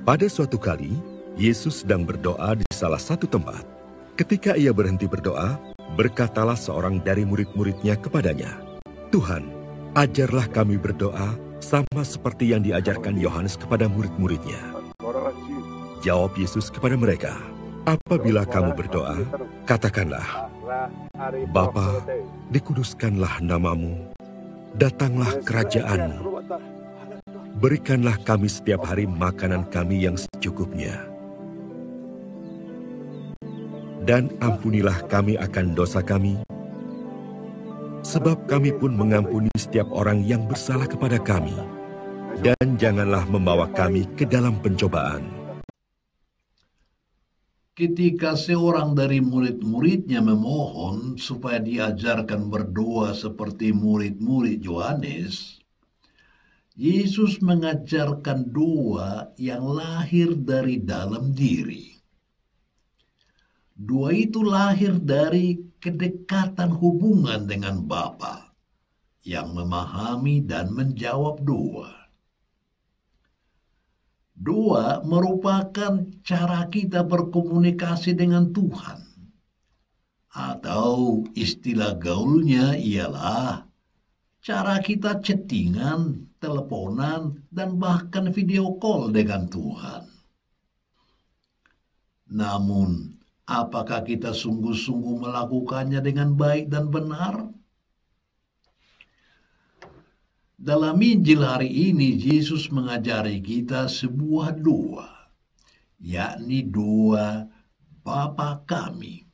Pada suatu kali, Yesus sedang berdoa di salah satu tempat. Ketika ia berhenti berdoa, berkatalah seorang dari murid-muridnya kepadanya, "Tuhan, ajarlah kami berdoa sama seperti yang diajarkan Yohanes kepada murid-muridnya." Jawab Yesus kepada mereka, "Apabila kamu berdoa, katakanlah, Bapa, dikuduskanlah namamu, datanglah kerajaanmu, berikanlah kami setiap hari makanan kami yang secukupnya. Dan ampunilah kami akan dosa kami, sebab kami pun mengampuni setiap orang yang bersalah kepada kami. Dan janganlah membawa kami ke dalam pencobaan." Ketika seorang dari murid-muridnya memohon supaya diajarkan berdoa seperti murid-murid Yohanes, Yesus mengajarkan doa yang lahir dari dalam diri. Doa itu lahir dari kedekatan hubungan dengan Bapa yang memahami dan menjawab doa. Doa merupakan cara kita berkomunikasi dengan Tuhan. Atau istilah gaulnya ialah cara kita chattingan, teleponan, dan bahkan video call dengan Tuhan. Namun, apakah kita sungguh-sungguh melakukannya dengan baik dan benar? Dalam Injil hari ini, Yesus mengajari kita sebuah doa, yakni doa Bapa kami.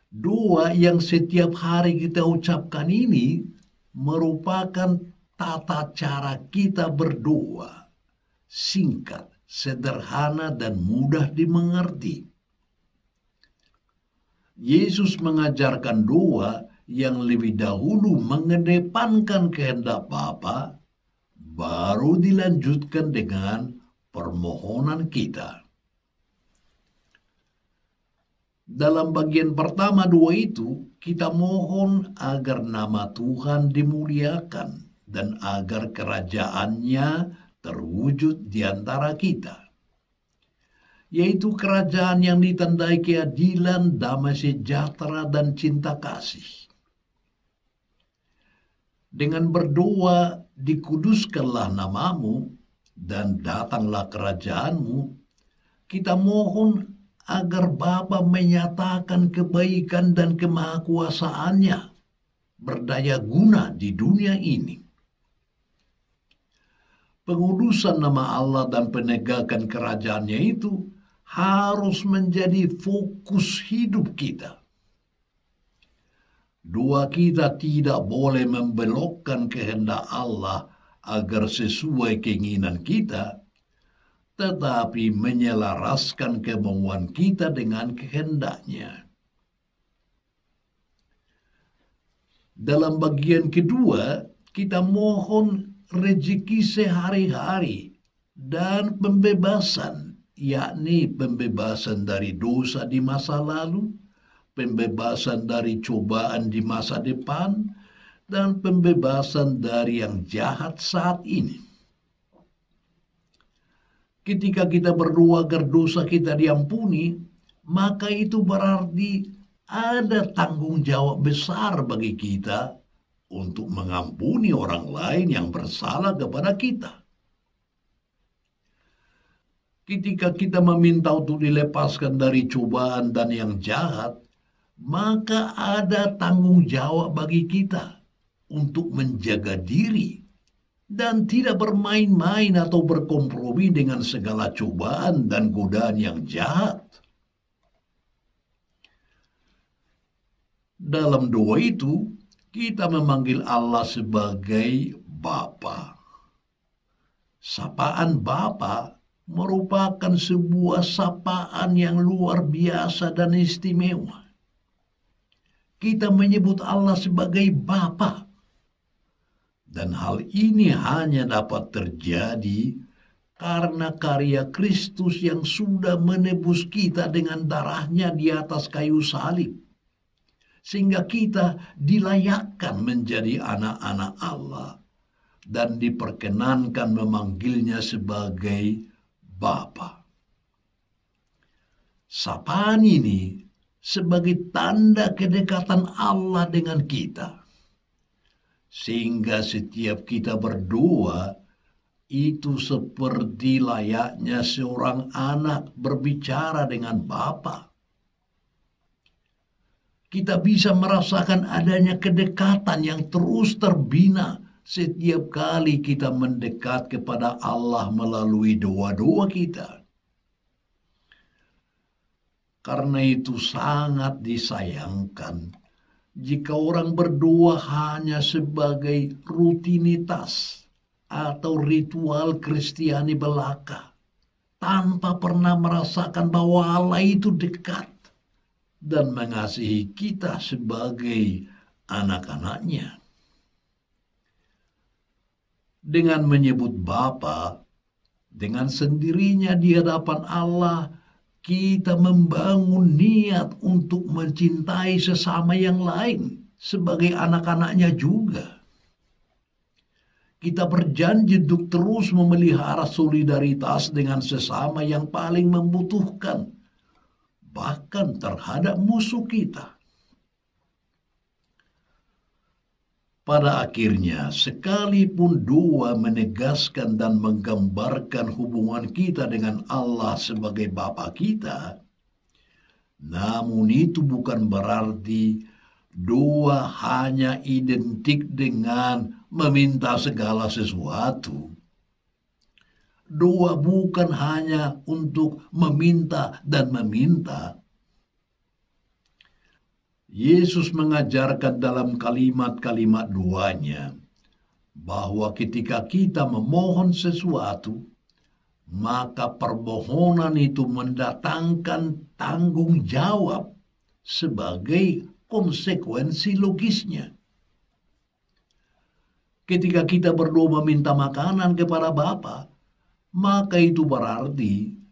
Doa yang setiap hari kita ucapkan ini merupakan tata cara kita berdoa, singkat, sederhana, dan mudah dimengerti. Yesus mengajarkan doa yang lebih dahulu mengedepankan kehendak Bapa, baru dilanjutkan dengan permohonan kita. Dalam bagian pertama doa itu, kita mohon agar nama Tuhan dimuliakan dan agar kerajaannya terwujud di antara kita, yaitu kerajaan yang ditandai keadilan, damai sejahtera, dan cinta kasih. Dengan berdoa, dikuduskanlah namamu, dan datanglah kerajaanmu, kita mohon agar Bapa menyatakan kebaikan dan kemahakuasaannya berdaya guna di dunia ini. Pengudusan nama Allah dan penegakan kerajaannya itu harus menjadi fokus hidup kita. Doa kita tidak boleh membelokkan kehendak Allah agar sesuai keinginan kita, tetapi menyelaraskan kemauan kita dengan kehendaknya. Dalam bagian kedua, kita mohon rezeki sehari-hari dan pembebasan, yakni pembebasan dari dosa di masa lalu, pembebasan dari cobaan di masa depan, dan pembebasan dari yang jahat saat ini. Ketika kita berdoa agar dosa kita diampuni, maka itu berarti ada tanggung jawab besar bagi kita untuk mengampuni orang lain yang bersalah kepada kita. Ketika kita meminta untuk dilepaskan dari cobaan dan yang jahat, maka ada tanggung jawab bagi kita untuk menjaga diri dan tidak bermain-main atau berkompromi dengan segala cobaan dan godaan yang jahat. Dalam doa itu, kita memanggil Allah sebagai Bapa. Sapaan Bapa merupakan sebuah sapaan yang luar biasa dan istimewa. Kita menyebut Allah sebagai Bapa. Dan hal ini hanya dapat terjadi karena karya Kristus yang sudah menebus kita dengan darahnya di atas kayu salib. Sehingga kita dilayakkan menjadi anak-anak Allah dan diperkenankan memanggilnya sebagai Bapa. Sapaan ini sebagai tanda kedekatan Allah dengan kita. Sehingga setiap kita berdoa itu seperti layaknya seorang anak berbicara dengan Bapa. Kita bisa merasakan adanya kedekatan yang terus terbina setiap kali kita mendekat kepada Allah melalui doa-doa kita. Karena itu sangat disayangkan jika orang berdoa hanya sebagai rutinitas atau ritual Kristiani belaka, tanpa pernah merasakan bahwa Allah itu dekat dan mengasihi kita sebagai anak-anaknya. Dengan menyebut Bapa, dengan sendirinya di hadapan Allah, kita membangun niat untuk mencintai sesama yang lain sebagai anak-anaknya juga. Kita berjanji untuk terus memelihara solidaritas dengan sesama yang paling membutuhkan, bahkan terhadap musuh kita. Pada akhirnya, sekalipun doa menegaskan dan menggambarkan hubungan kita dengan Allah sebagai Bapa kita, namun itu bukan berarti doa hanya identik dengan meminta segala sesuatu. Doa bukan hanya untuk meminta dan meminta. Yesus mengajarkan dalam kalimat-kalimat doanya bahwa ketika kita memohon sesuatu, maka permohonan itu mendatangkan tanggung jawab sebagai konsekuensi logisnya. Ketika kita berdoa meminta makanan kepada Bapa, maka itu berarti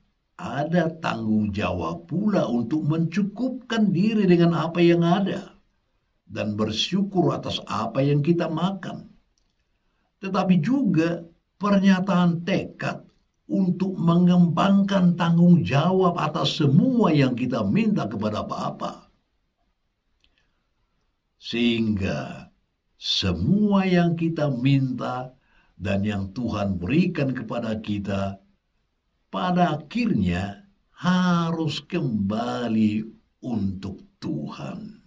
ada tanggung jawab pula untuk mencukupkan diri dengan apa yang ada dan bersyukur atas apa yang kita makan. Tetapi juga pernyataan tekad untuk mengembangkan tanggung jawab atas semua yang kita minta kepada Bapa. Sehingga semua yang kita minta dan yang Tuhan berikan kepada kita pada akhirnya harus kembali untuk Tuhan.